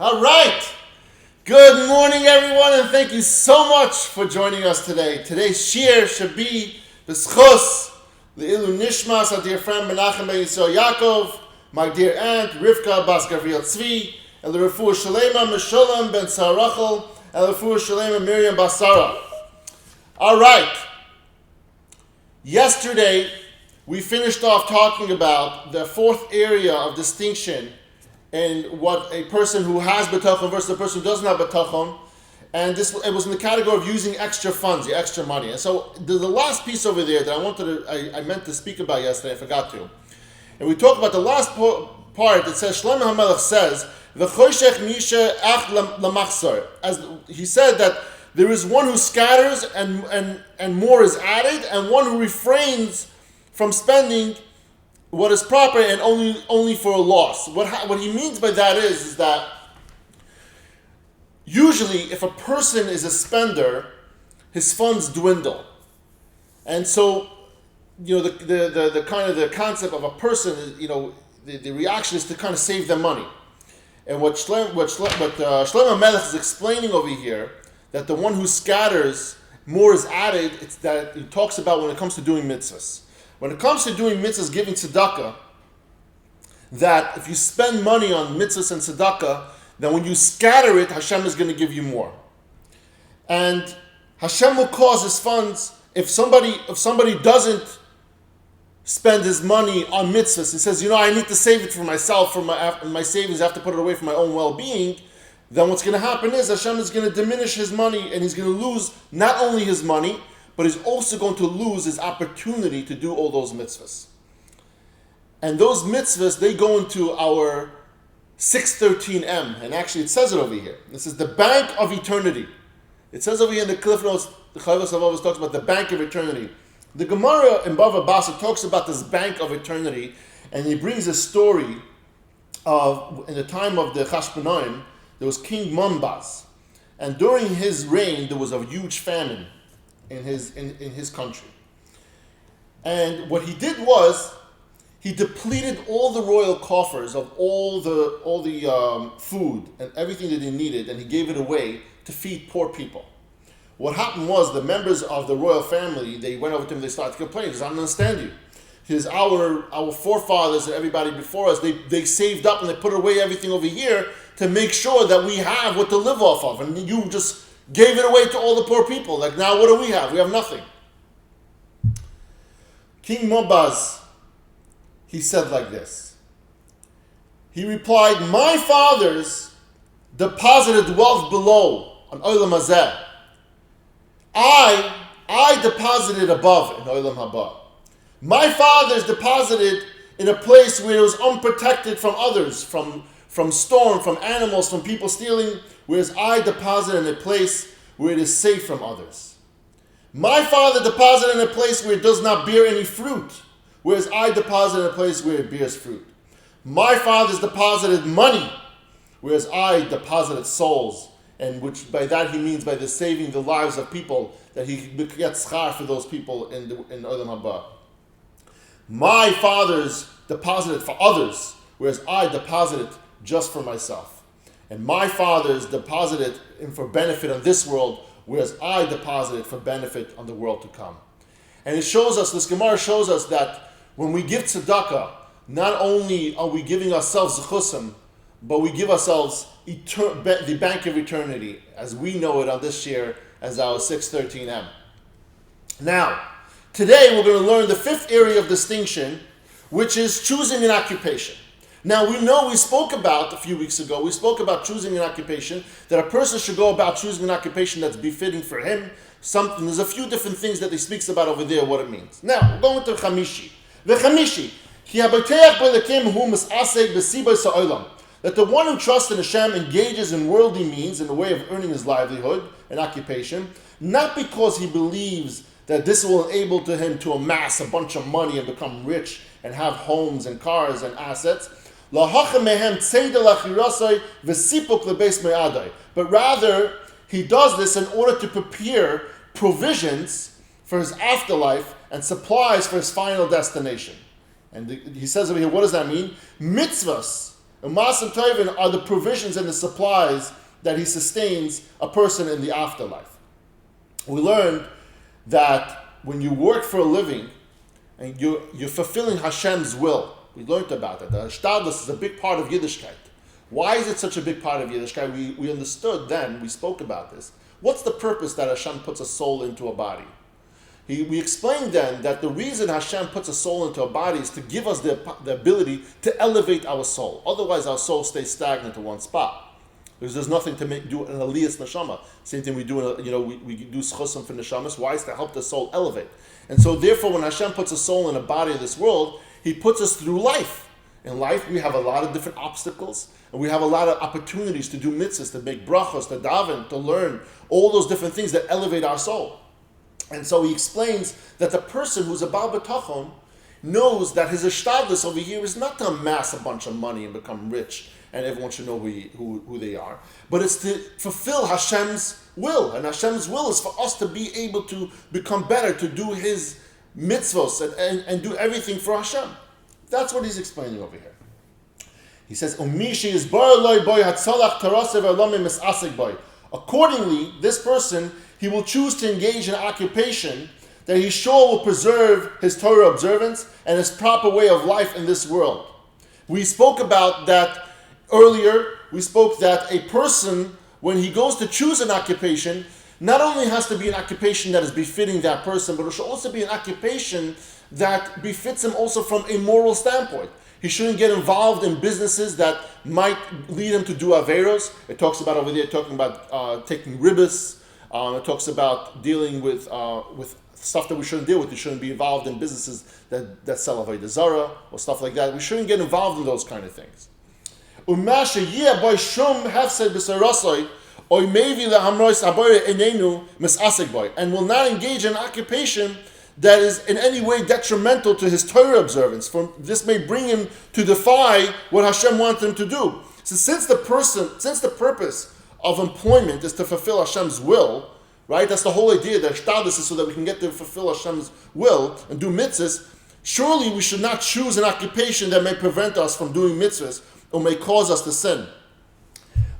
All right. Good morning, everyone, and thank you so much for joining us today. Today's shiur should be b'schus le'ilu nishmas our dear friend Menachem ben Yisrael Yaakov, my dear aunt Rivka bas Gavriel Tzvi, and l'refuah shalema Meshulam ben Sarachel, and l'refuah shalema Miriam bas Sarah. All right. Yesterday, we finished off talking about the fourth area of distinction in what a person who has bitachon versus a person who doesn't have bitachon, and it was in the category of using extra funds, the extra money. And so the last piece over there that I meant to speak about yesterday, I forgot to. And we talked about the last part that says Shlomo HaMelech says v'choshech misha ach lamachzor, as he said that there is one who scatters and more is added, and one who refrains from spending what is proper and only for a loss. What he means by that is that usually if a person is a spender, his funds dwindle. And so, the kind of the concept of a person is, the reaction is to kind of save them money. And what Shlomo HaMelech is explaining over here, that the one who scatters, more is added, it's that he talks about when it comes to doing mitzvahs. When it comes to doing mitzvahs, giving tzedakah, that if you spend money on mitzvahs and tzedakah, then when you scatter it, Hashem is going to give you more. And Hashem will cause his funds, if somebody doesn't spend his money on mitzvahs, he says, I need to save it for myself, for my savings, I have to put it away for my own well-being, then what's going to happen is Hashem is going to diminish his money, and he's going to lose not only his money, but he's also going to lose his opportunity to do all those mitzvahs. And those mitzvahs, they go into our 613M, and actually it says it over here. This is the bank of eternity. It says over here in the Cliff Notes, the Rav Av always talks about the bank of eternity. The Gemara in Bava Basra talks about this bank of eternity, and he brings a story of, in the time of the Chashmonaim, there was King Mumbaz, and during his reign there was a huge famine in his country. And what he did was he depleted all the royal coffers of all the food and everything that he needed, and he gave it away to feed poor people. What happened was the members of the royal family, they went over to him and they started to complain. He says, I don't understand you. Because our forefathers and everybody before us, they saved up and they put away everything over here to make sure that we have what to live off of. And you just gave it away to all the poor people. Like, now what do we have? We have nothing. King Mobaz, he said like this. He replied, my fathers deposited wealth below on Olam Hazeh. I deposited above in Olam Haba. My fathers deposited in a place where it was unprotected from others, from storm, from animals, from people stealing, whereas I deposit in a place where it is safe from others. My father deposited in a place where it does not bear any fruit, whereas I deposit in a place where it bears fruit. My fathers deposited money, whereas I deposited souls, and which by that he means by the saving the lives of people, that he gets schar for those people in Olam Haba. My fathers deposited for others, whereas I deposited just for myself. And my fathers deposited for benefit on this world, whereas I deposited for benefit on the world to come. And it shows us, this Gemara shows us that when we give tzedakah, not only are we giving ourselves zechusim, but we give ourselves the bank of eternity, as we know it on this year as our 613M. Now, today we're going to learn the fifth area of distinction, which is choosing an occupation. Now we spoke about a few weeks ago, we spoke about choosing an occupation, that a person should go about choosing an occupation that's befitting for him. There's a few different things that he speaks about over there, what it means. Now, we're going to Chamishi. The Chamishi, that the one who trusts in Hashem engages in worldly means in the way of earning his livelihood and occupation, not because he believes that this will enable to him to amass a bunch of money and become rich and have homes and cars and assets, but rather he does this in order to prepare provisions for his afterlife and supplies for his final destination. And he says over here, what does that mean? Mitzvahs And Masim Tovin are the provisions and the supplies that he sustains a person in the afterlife. We learned that when you work for a living and you're fulfilling Hashem's will, we learned about that. The Hishtadlus is a big part of Yiddishkeit. Why is it such a big part of Yiddishkeit? We understood then, we spoke about this. What's the purpose that Hashem puts a soul into a body? We explained then that the reason Hashem puts a soul into a body is to give us the ability to elevate our soul. Otherwise, our soul stays stagnant in one spot. Because there's nothing to do an aliyas neshama. Same thing we do, we do schusim for neshamas. Why? Is to help the soul elevate. And so therefore, when Hashem puts a soul in a body of this world, He puts us through life. In life, we have a lot of different obstacles, and we have a lot of opportunities to do mitzvahs, to make brachos, to daven, to learn, all those different things that elevate our soul. And so he explains that the person who's a Baal Bitachon knows that his ishtadlus over here is not to amass a bunch of money and become rich, and everyone should know who they are, but it's to fulfill Hashem's will. And Hashem's will is for us to be able to become better, to do His mitzvos and do everything for Hashem. That's what he's explaining over here. He says, accordingly, this person, he will choose to engage in occupation that he sure will preserve his Torah observance and his proper way of life in this world. We spoke about that earlier. We spoke that a person, when he goes to choose an occupation, not only has to be an occupation that is befitting that person, but it should also be an occupation that befits him also from a moral standpoint. He shouldn't get involved in businesses that might lead him to do averos. It talks about over there, talking about taking ribbis. It talks about dealing with stuff that we shouldn't deal with. We shouldn't be involved in businesses that sell avodah zara or stuff like that. We shouldn't get involved in those kind of things. And will not engage in occupation that is in any way detrimental to his Torah observance. This may bring him to defy what Hashem wants him to do. So since the purpose of employment is to fulfill Hashem's will, right? That's the whole idea that Shtadlis is so that we can get to fulfill Hashem's will and do mitzvahs. Surely we should not choose an occupation that may prevent us from doing mitzvahs or may cause us to sin.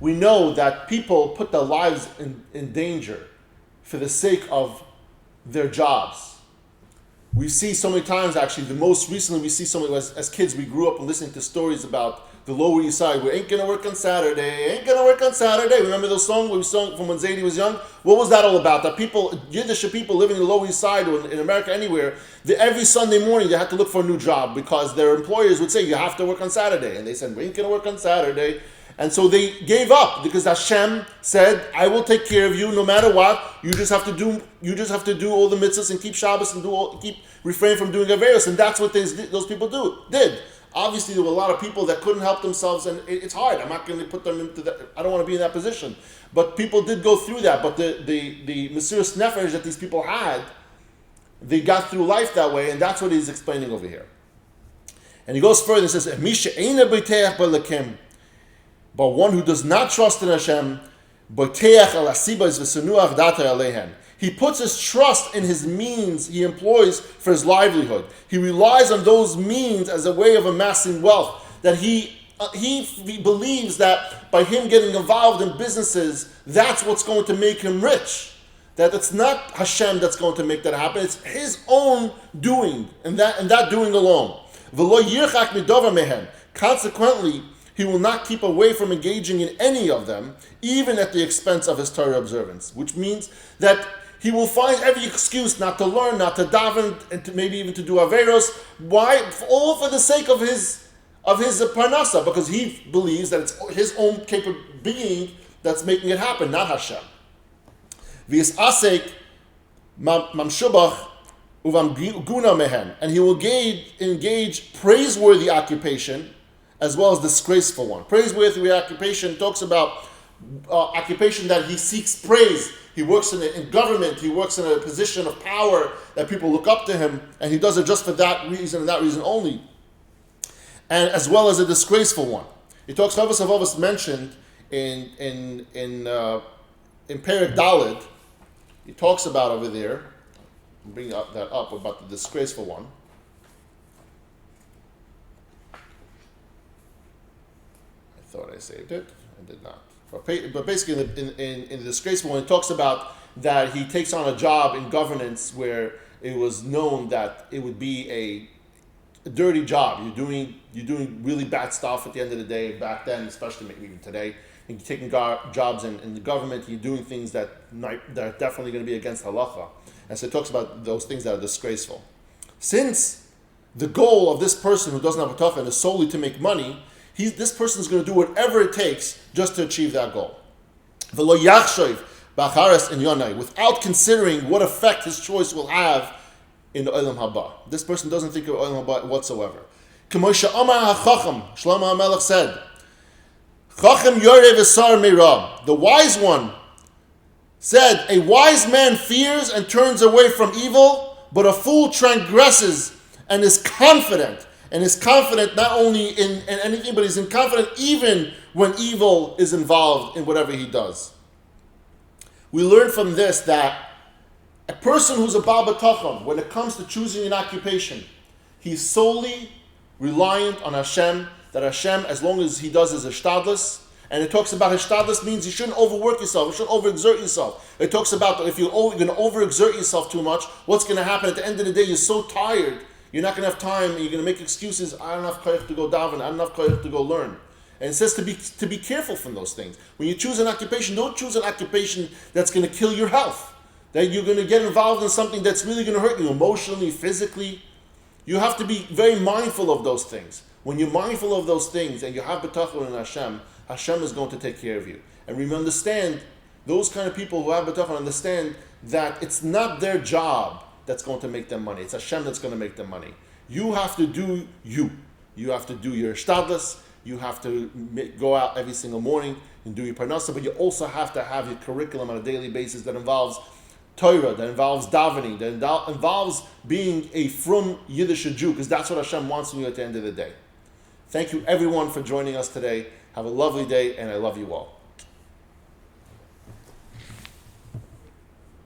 We know that people put their lives in danger for the sake of their jobs. We see so many times, actually, the most recently we see so many, as kids, we grew up listening to stories about the Lower East Side. We ain't gonna work on Saturday, ain't gonna work on Saturday. Remember those songs we sung from when Zadie was young? What was that all about? That people, Yiddish people living in the Lower East Side or in America anywhere, every Sunday morning they had to look for a new job because their employers would say, you have to work on Saturday. And they said, we ain't gonna work on Saturday. And so they gave up because Hashem said, I will take care of you no matter what. You just have to do all the mitzvahs and keep Shabbos and refrain from doing Averos. And that's what those people did. Obviously, there were a lot of people that couldn't help themselves, and it's hard. I'm not going to put them into that. I don't want to be in that position. But people did go through that. But the Mesiras Nefesh that these people had, they got through life that way, and that's what he's explaining over here. And he goes further and says, but one who does not trust in Hashem, he puts his trust in his means he employs for his livelihood. He relies on those means as a way of amassing wealth. That he believes that by him getting involved in businesses, that's what's going to make him rich. That it's not Hashem that's going to make that happen. It's his own doing, and that doing alone. Consequently, he will not keep away from engaging in any of them, even at the expense of his Torah observance. Which means that he will find every excuse not to learn, not to daven, and maybe even to do averos. Why? All for the sake of his parnasa, because he believes that it's his own capable being that's making it happen, not Hashem. V'yis asek mamshubach uvam guna mehen, and he will engage praiseworthy occupation as well as disgraceful one. Praiseworthy occupation talks about occupation that he seeks praise. He works in government. He works in a position of power that people look up to him, and he does it just for that reason and that reason only. And as well as a disgraceful one. He talks. Rav Av mentioned in Perek Daled. He talks about over there. Bring that up about the disgraceful one. thought I saved it. I did not. But basically, in the disgraceful one, it talks about that he takes on a job in governance where it was known that it would be a dirty job. You're doing really bad stuff at the end of the day. Back then, especially maybe even today, and you're taking jobs in the government. You're doing things that are definitely going to be against halacha. And so it talks about those things that are disgraceful. Since the goal of this person who doesn't have a bitachon is solely to make money, this person is going to do whatever it takes just to achieve that goal. V'lo yachshav b'acharas inyanai, without considering what effect his choice will have in the Olam Haba. This person doesn't think of Olam Haba whatsoever. K'mo she'amar ha'chacham, Shlomo HaMelech said, Chacham yoreh v'sar meirah. The wise one said, a wise man fears and turns away from evil, but a fool transgresses and is confident. And is confident not only in anything, but he's confident even when evil is involved in whatever he does. We learn from this that a person who's a Baal Bitachon, when it comes to choosing an occupation, he's solely reliant on Hashem, that Hashem, as long as he does his hishtadlus, and it talks about hishtadlus means you shouldn't overwork yourself, you shouldn't overexert yourself. It talks about if you're going to overexert yourself too much, what's going to happen at the end of the day? You're so tired, you're not going to have time, and you're going to make excuses. I don't have koyach to go daven, I don't have koyach to go learn. And it says to be careful from those things. When you choose an occupation, don't choose an occupation that's going to kill your health, that you're going to get involved in something that's really going to hurt you emotionally, physically. You have to be very mindful of those things. When you're mindful of those things and you have bitachon in Hashem, Hashem is going to take care of you. And we understand, those kind of people who have bitachon understand that it's not their job that's going to make them money. It's Hashem that's going to make them money. You have to do you. You have to do your shtadlus. You have to go out every single morning and do your parnasa, but you also have to have your curriculum on a daily basis that involves Torah, that involves davening, that involves being a frum Yiddish Jew, because that's what Hashem wants from you at the end of the day. Thank you everyone for joining us today. Have a lovely day, and I love you all.